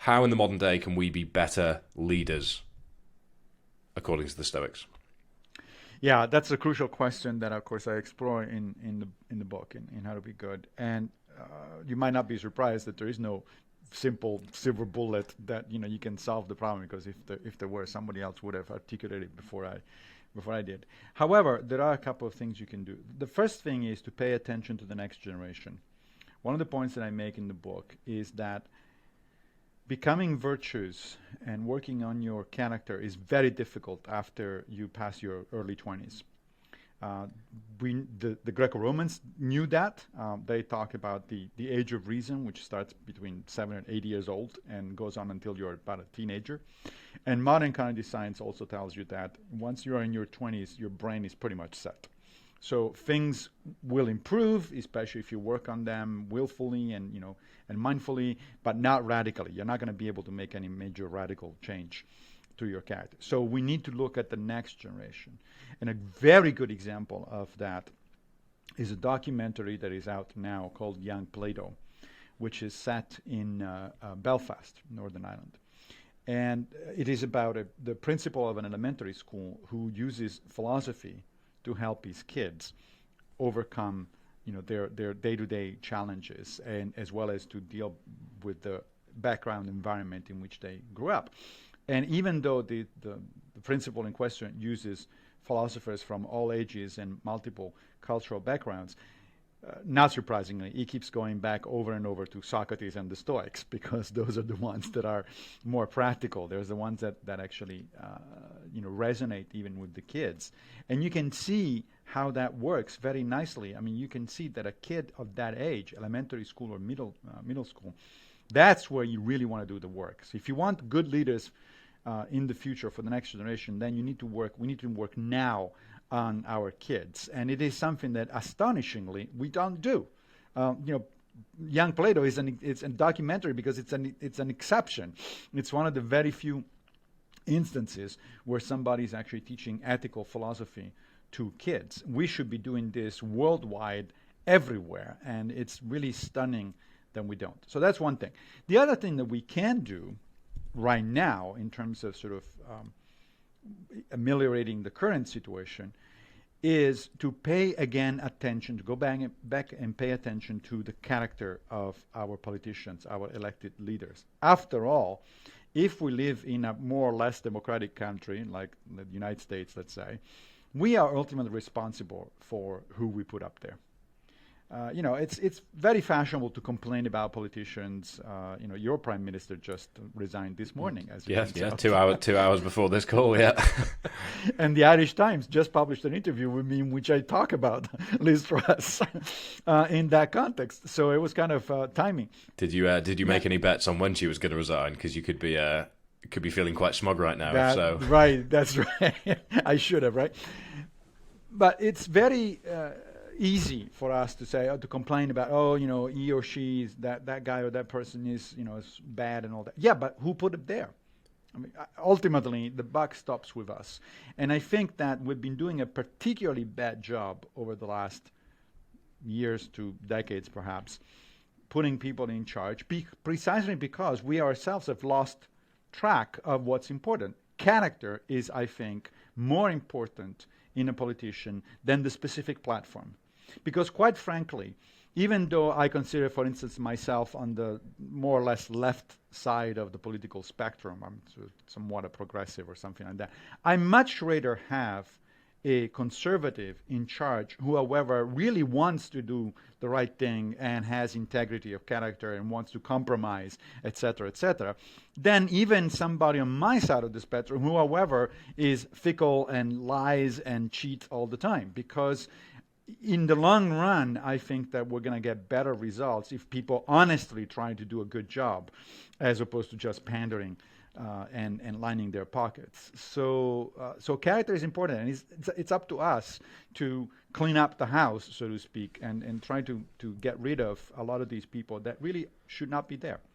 How in the modern day can we be better leaders, according to the Stoics? Yeah, that's a crucial question that, of course, I explore in the book in How to Be Good. And you might not be surprised that there is no simple silver bullet that you can solve the problem, because if there were, somebody else would have articulated it before I did. However, there are a couple of things you can do. The first thing is to pay attention to the next generation. One of the points that I make in the book is that becoming virtuous and working on your character is very difficult after you pass your early 20s. Uh, the Greco-Romans knew that. They talk about the age of reason, which starts between 7 and 8 years old and goes on until you're about a teenager. And modern cognitive science also tells you that once you're in your 20s, your brain is pretty much set. So things will improve, especially if you work on them willfully and mindfully, but not radically. You're not going to be able to make any major radical change to your character. So we need to look at the next generation. And a very good example of that is a documentary that is out now called Young Plato, which is set in Belfast, Northern Ireland. And it is about the principal of an elementary school who uses philosophy to help his kids overcome their day-to-day challenges, and as well as to deal with the background environment in which they grew up. And even though the principle in question uses philosophers from all ages and multiple cultural backgrounds, not surprisingly, he keeps going back over and over to Socrates and the Stoics, because those are the ones that are more practical. There's the ones that actually resonate even with the kids. And you can see how that works very nicely. I mean, you can see that a kid of that age, elementary school or middle school, that's where you really want to do the work. So if you want good leaders in the future for the next generation, then we need to work now on our kids. And it is something that, astonishingly, we don't do. Young Plato it's a documentary because it's an exception. It's one of the very few instances where somebody is actually teaching ethical philosophy to kids. We should be doing this worldwide, everywhere, and it's really stunning that we don't. So that's one thing. The other thing that we can do right now, in terms of sort of ameliorating the current situation, is to pay again attention, to go back and pay attention to the character of our politicians, our elected leaders. After all, if we live in a more or less democratic country, like the United States, let's say, we are ultimately responsible for who we put up there. It's very fashionable to complain about politicians. Your prime minister just resigned this morning, as you Yes, can tell. 2 hours before this call. Yeah. And the Irish Times just published an interview with me in which I talk about Liz Truss in that context. So it was kind of timing. Did you make any bets on when she was going to resign? Because you could be feeling quite smug right now. If so, right, that's right. I should have, right? But it's very easy for us to say, to complain about, he or she, that guy or that person is bad and all that. Yeah, but who put it there? I mean, ultimately, the buck stops with us. And I think that we've been doing a particularly bad job over the last years to decades, perhaps, putting people in charge, precisely because we ourselves have lost track of what's important. Character is, I think, more important in a politician than the specific platform. Because quite frankly, even though I consider, for instance, myself on the more or less left side of the political spectrum, I'm somewhat a progressive or something like that, I much rather have a conservative in charge who, however, really wants to do the right thing and has integrity of character and wants to compromise, etc., than even somebody on my side of the spectrum who, however, is fickle and lies and cheats all the time. Because in the long run, I think that we're going to get better results if people honestly try to do a good job, as opposed to just pandering and lining their pockets. So character is important, and it's up to us to clean up the house, so to speak, and try to get rid of a lot of these people that really should not be there.